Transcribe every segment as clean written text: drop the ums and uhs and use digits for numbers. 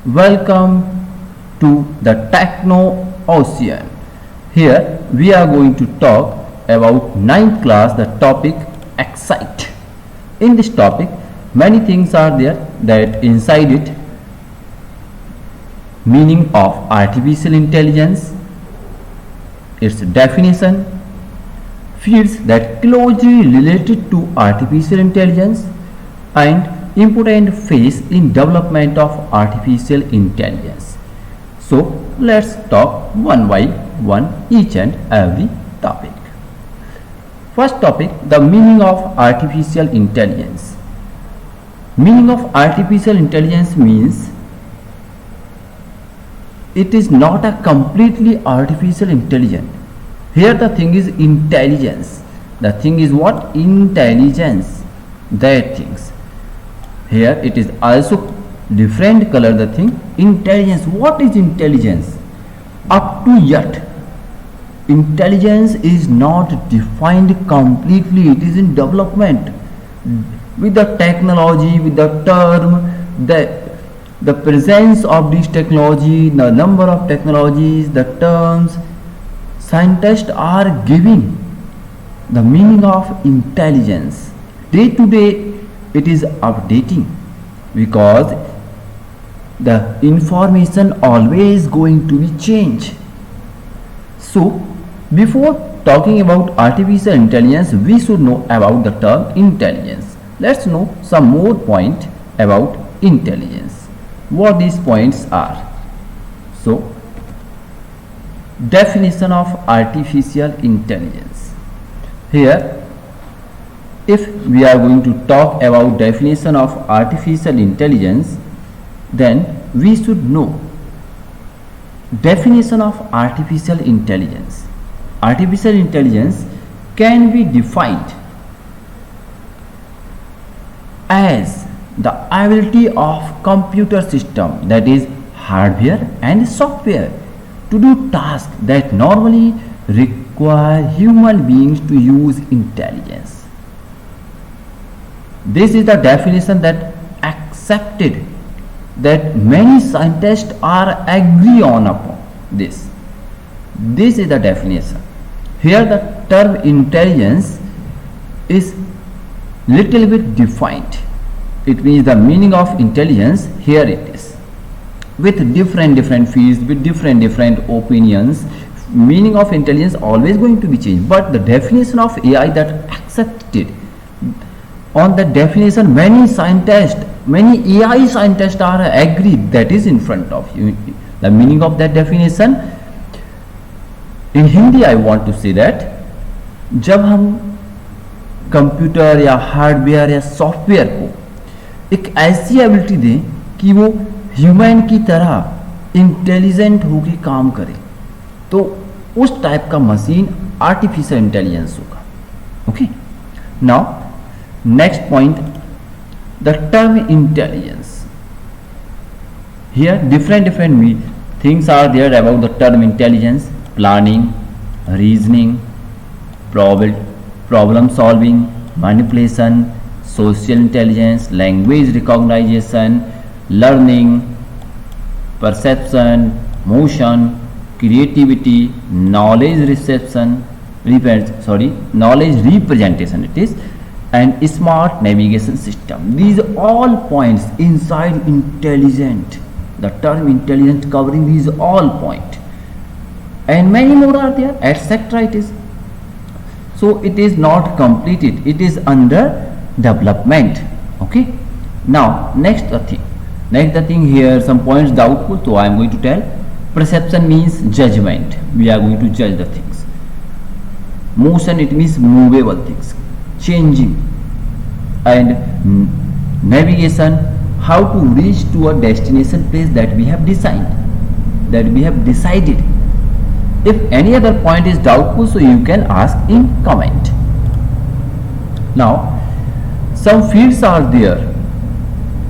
Welcome to the Techno Ocean. Here we are going to talk about ninth class, the topic Excite. In this topic, many things are there that inside it: meaning of artificial intelligence, its definition, fields that closely related to artificial intelligence, and important phase in development of artificial intelligence. So let's talk one by one each and every topic. First topic, the meaning of artificial intelligence. Meaning of artificial intelligence means it is not a completely artificial intelligence. Here the thing is intelligence. The thing is what? Intelligence. That things. Here it is also different color, the thing. Intelligence. What is intelligence? Up to yet, intelligence is not defined completely. It is in development. With the technology, with the term, the presence of this technology, the number of technologies, the terms, scientists are giving the meaning of intelligence. Day to day it is updating because the information always going to be changed. So before talking about artificial intelligence, we should know about the term intelligence. Let's know some more point about intelligence. What these points are. So definition of artificial intelligence. Here if we are going to talk about definition of artificial intelligence, then we should know definition of artificial intelligence. Artificial intelligence can be defined as the ability of computer system, that is hardware and software, to do tasks that normally require human beings to use intelligence. This is the definition that accepted, that many scientists are agree on upon this. This is the definition. Here the term intelligence is little bit defined. It means the meaning of intelligence. Here it is with different fields, with different opinions. Meaning of intelligence always going to be changed, but the definition of AI that accepted, on the definition many scientists, many AI scientists are agreed. That is in front of you. The meaning of that definition in Hindi I want to say that जब हम computer या hardware या software को एक ऐसी ability दें कि वो ह्यूमन की तरह इंटेलिजेंट होकर काम करे, तो उस टाइप का मशीन आर्टिफिशियल इंटेलिजेंस होगा. Okay, now next point, the term intelligence. Here different things are there about the term intelligence: planning, reasoning, problem solving, manipulation, social intelligence, language recognition, learning, perception, motion, creativity, knowledge representation it is, and smart navigation system. These all points inside intelligent. The term intelligent covering these all points, and many more are there, etc. It is. So it is not completed. It is under development. Okay. Now next the thing here, some points doubtful. So I am going to tell. Perception means judgment. We are going to judge the things. Motion, it means movable things, changing. And navigation, how to reach to a destination place that we have decided. If any other point is doubtful, so you can ask in comment. Now some fields are there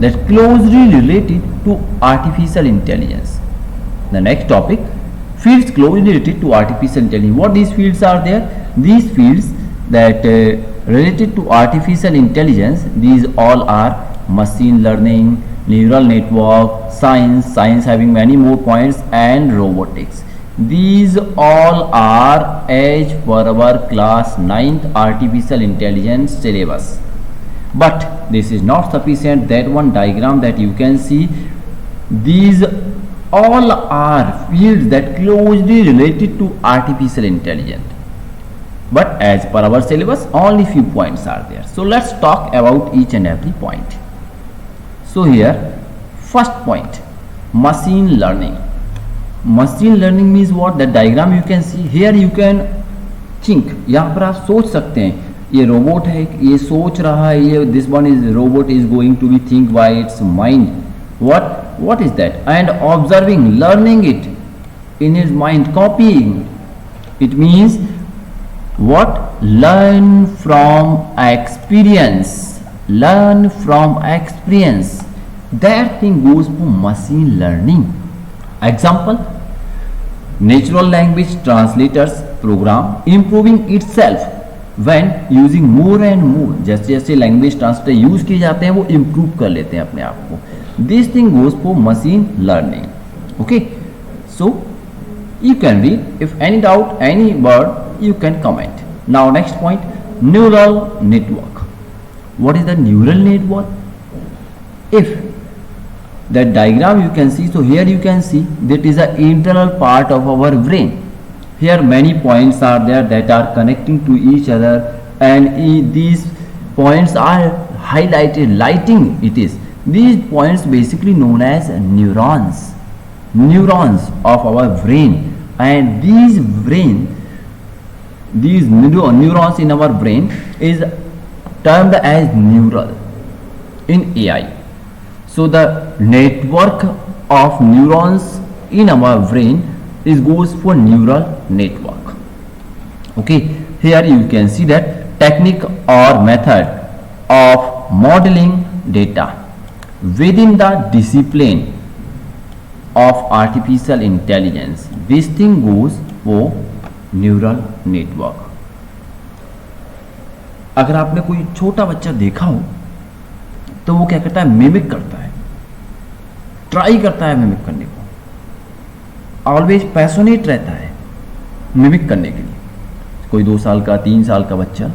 that closely related to artificial intelligence. The next topic, fields closely related to artificial intelligence. What these fields are there? These fields that related to artificial intelligence, these all are machine learning, neural network, science having many more points, and robotics. These all are as per our class 9th artificial intelligence syllabus. But this is not sufficient. That one diagram that you can see, these all are fields that closely related to artificial intelligence. But as per our syllabus, only few points are there. So let's talk about each and every point. So here, first point, machine learning. Machine learning means what? The diagram you can see here, you can think. यहाँ पर आप सोच सकते हैं, ये robot है, ये सोच रहा है, ये this one is robot is going to be think by its mind. What is that? And observing, learning it in his mind, copying. It means what? Learn from experience. Learn from experience. That thing goes for machine learning. Example, natural language translators program improving itself when using more and more. जैसे जैसे language translator use किए जाते हैं वो improve कर लेते हैं अपने आप को. This thing goes for machine learning. Okay, so you can read. If any doubt, any word, you can comment. Now next point, neural network. What is the neural network? If that diagram you can see, so here you can see that is an internal part of our brain. Here many points are there that are connecting to each other, and these points are highlighted, lighting it is. These points basically known as neurons. Neurons of our brain, and these neurons in our brain is termed as neural in AI. So the network of neurons in our brain is goes for neural network. Okay, here you can see that technique or method of modeling data within the discipline of artificial intelligence. This thing goes for neural network. अगर आपने कोई छोटा बच्चा देखा हो तो वो क्या करता है, मिमिक करता है, ट्राई करता है मिमिक करने को, ऑलवेज पैशनेट रहता है मिमिक करने के लिए. कोई 2 साल का 3 साल का बच्चा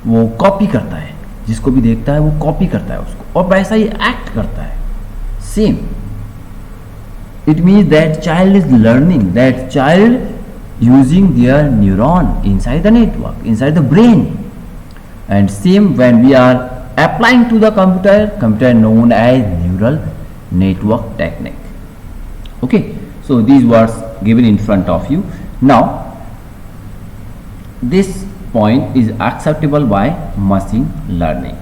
वो कॉपी करता है, जिसको भी देखता है वो कॉपी करता है उसको, और वैसा ही एक्ट करता है same. It means that child is learning, that child using their neuron inside the network, inside the brain. And same when we are applying to the computer known as neural network technique. Okay, so these words given in front of you. Now this point is acceptable by machine learning.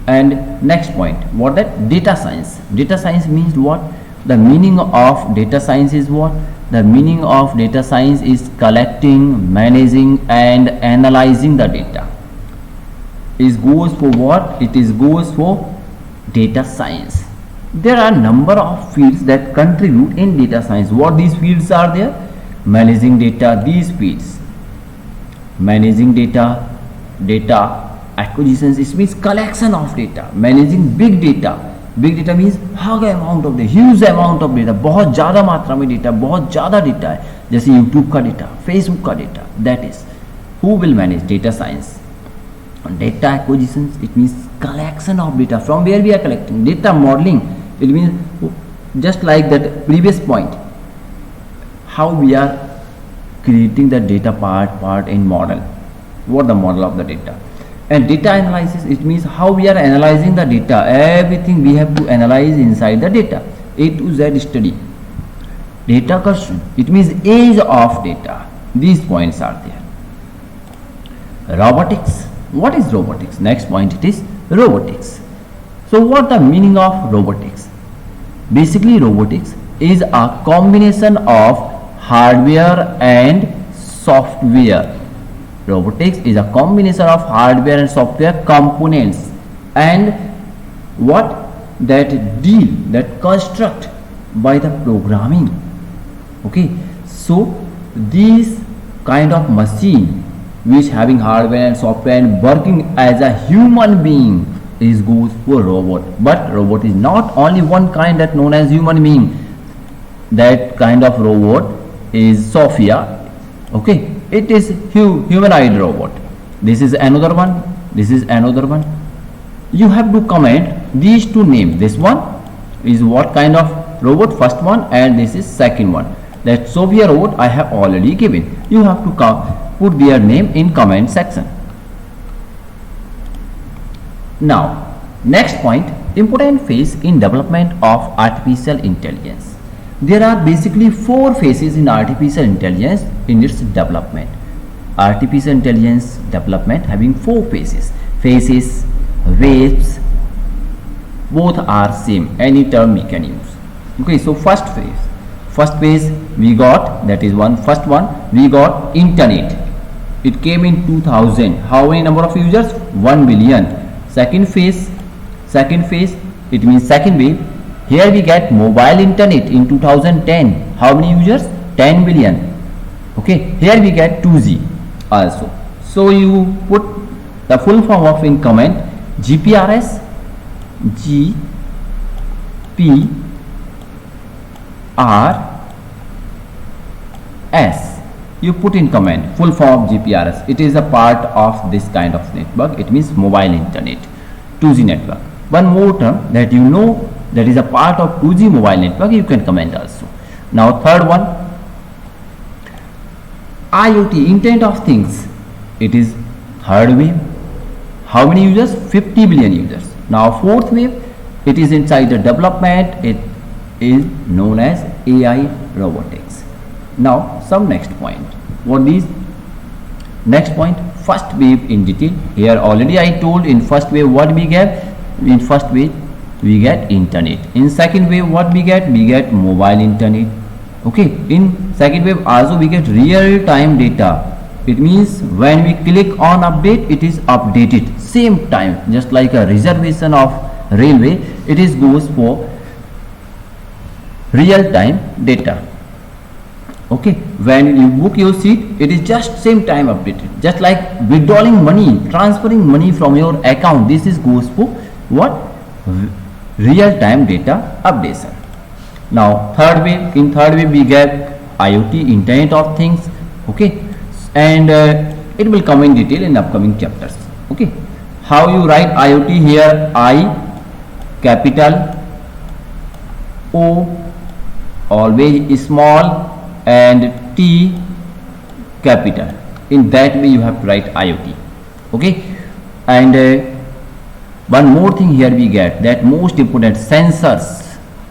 And next point, what that? Data science. Data science means what? The meaning of data science is what? The meaning of data science is collecting, managing and analyzing the data. It goes for what? It is goes for data science. There are number of fields that contribute in data science. What these fields are there? Managing data, these fields. Managing data, data acquisitions, it means collection of data. Managing big data. Big data means huge amount of the huge amount of data, बहुत ज़्यादा मात्रा में data, बहुत ज़्यादा data है, जैसे YouTube का data, Facebook का data. That is who will manage data science. Data acquisition, it means collection of data. From where we are collecting. Data modelling, it means just like that previous point, how we are creating the data part in model. What the model of the data. And data analysis, it means how we are analyzing the data. Everything we have to analyze inside the data. A to Z study. Data question, it means age of data. These points are there. Robotics. What is robotics? Next point, it is robotics. So what the meaning of robotics? Basically robotics is a combination of hardware and software. Robotics is a combination of hardware and software components, and what that deal, that construct by the programming. Okay, so these kind of machine which having hardware and software and working as a human being, is goes for robot. But robot is not only one kind that known as human being. That kind of robot is Sophia. Okay, it is humanoid robot. This is another one. This is another one. You have to comment these two names. This one is what kind of robot, first one, and this is second one. That Sophia robot I have already given. You have to put their name in comment section. Now, next point, important phase in development of artificial intelligence. There are basically 4 phases in artificial intelligence in its development. Artificial intelligence development having 4 phases. Phases, waves, both are same. Any term we can use. Okay, so first phase. First phase we got, that is first one we got internet. It came in 2000. How many number of users? 1 billion. Second phase, it means second wave. Here we get mobile internet in 2010. How many users? 10 billion. Okay, here we get 2G also. So you put the full form of in comment GPRS, GPRS. You put in comment full form of GPRS. It is a part of this kind of network. It means mobile internet, 2G network. One more term that you know that is a part of 2G mobile network, you can comment also. Now third one, IoT, Internet of Things. It is third wave. How many users? 50 billion users. Now fourth wave, it is inside the development. It is known as AI robotics. Now some next point. What is next point? First wave in detail. Here already I told in first wave what we get. In first wave we get internet. In second wave what we get? We get mobile internet. Okay, in second wave also we get real time data. It means when we click on update, it is updated same time, just like a reservation of railway. It is goes for real time data. Okay, when you book your seat, it is just same time updated, just like withdrawing money, transferring money from your account. This is goes for what? Real time data updation. Now third wave, in third wave we get IoT, Internet of Things. Okay, and it will come in detail in upcoming chapters. Okay, how you write IoT? Here I capital, O always small, and T capital. In that way you have to write IoT. Okay, and one more thing here we get, that most important, sensors.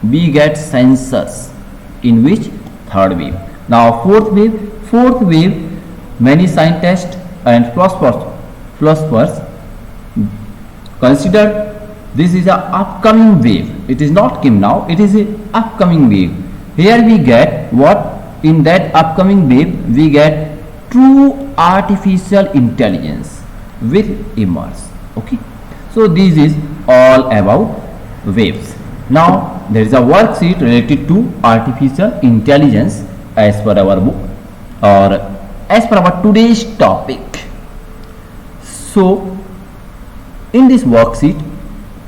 We get sensors in which? Third wave. Now fourth wave, many scientists and philosophers consider this is a upcoming wave. It is not came now, it is a upcoming wave. Here we get what? In that upcoming wave we get true artificial intelligence will emerge. Okay, so this is all about waves. Now there is a worksheet related to artificial intelligence as per our book or as per our today's topic. So in this worksheet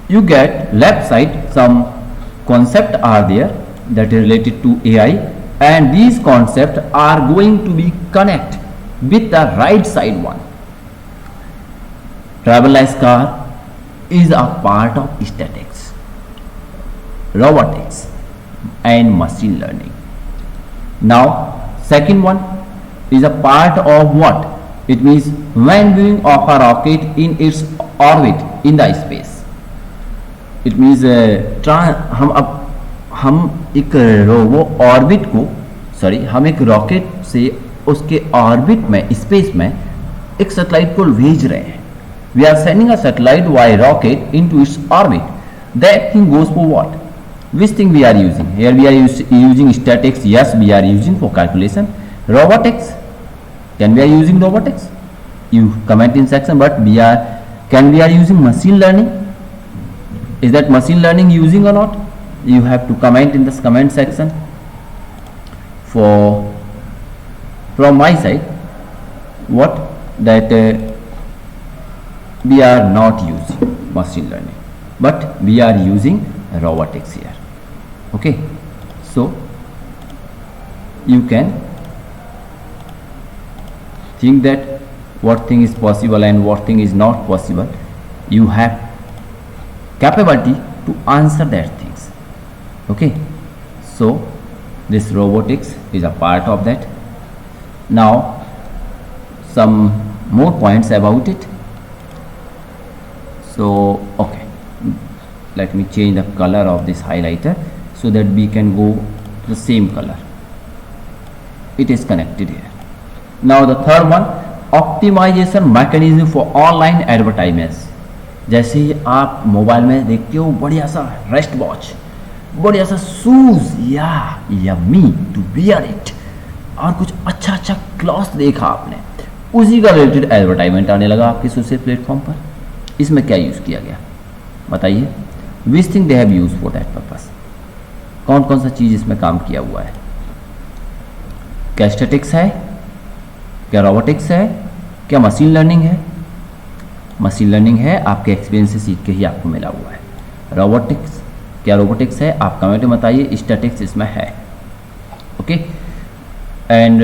you get left side some concepts are there that is related to AI, and these concepts are going to be connect with the right side one. Driverless car is a part of statistics, robotics and machine learning. Now second one is a part of what? It means when viewing of a rocket in its orbit in the space. It means हम एक orbit को हम एक rocket से उसके orbit में space में एक सैटेलाइट को भेज रहे हैं. We are sending a satellite by rocket into its orbit. That thing goes for what? Which thing we are using? Here we are using statics. Yes, we are using for calculation. Robotics. Can we are using robotics? You comment in section. But can we are using machine learning? Is that machine learning using or not? You have to comment in this comment section. From my side, what that we are not using. machine learning, but we are using robotics here. Okay, so you can think that what thing is possible and what thing is not possible. You have capability to answer that things. Okay, so this robotics is a part of that. Now some more points about it. So okay, let me change the color of this highlighter so that we can go to the same color. It is connected here. Now the third one, optimisation mechanism for online advertisements. जैसे ही आप mobile में देखते हो बढ़िया सा rest watch, बढ़िया सा शूज या यम्मी टू वियर इट, और कुछ अच्छा अच्छा क्लॉथ देखा आपने, उसी का रिलेटेड एडवर्टाइजमेंट आने लगा आपके सोशल प्लेटफॉर्म पर. इसमें क्या यूज़ किया गया बताइए? Which thing they have use for that purpose. कौन कौन सा चीज़ इसमें काम किया हुआ है? क्या स्टैटिक्स है, क्या रोबोटिक्स है, क्या मशीन लर्निंग है? मशीन लर्निंग है, आपके एक्सपीरियंस से सीख के ही आपको मिला हुआ है. रोबोटिक्स, क्या रोबोटिक्स है? आप कमेंट में बताइए. स्टैटिक्स इसमें है. Okay, and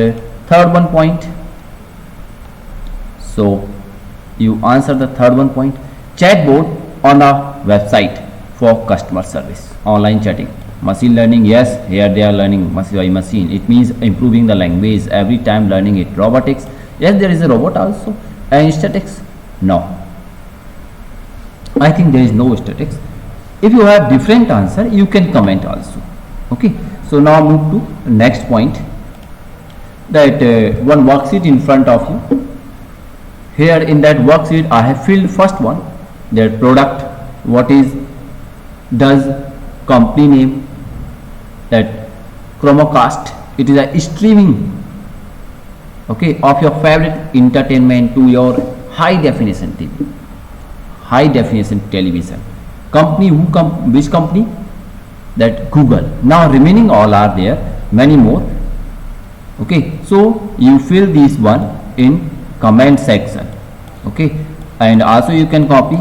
third one point, so you answer the third one point. Chatbot on a website for customer service, online chatting. Machine learning, yes, here they are learning by machine. It means improving the language every time learning it. Robotics, yes, there is a robot also. And statics, no. I think there is no statics. If you have different answer, you can comment also. Okay. So now move to next point. That one worksheet in front of you. Here in that worksheet, I have filled first one. That product, what is, does, company name. That Chromecast, it is a streaming, okay, of your favorite entertainment to your high definition TV, high definition television. Company, which company? That Google. Now remaining all are there, many more. Okay, so you fill this one in comment section. Okay, and also you can copy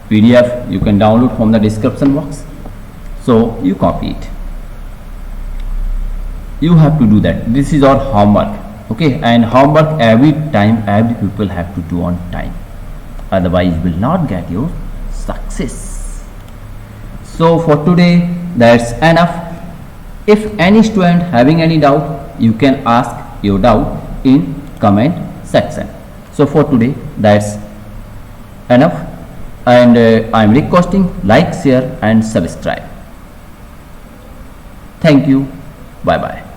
PDF, you can download from the description box. So you copy it. You have to do that. This is our homework. Okay, and homework every time every people have to do on time. Otherwise you will not get your success. So for today that's enough. If any student having any doubt, you can ask your doubt in comment section. So for today that's enough, and I am requesting like, share and subscribe. Thank you. Bye bye.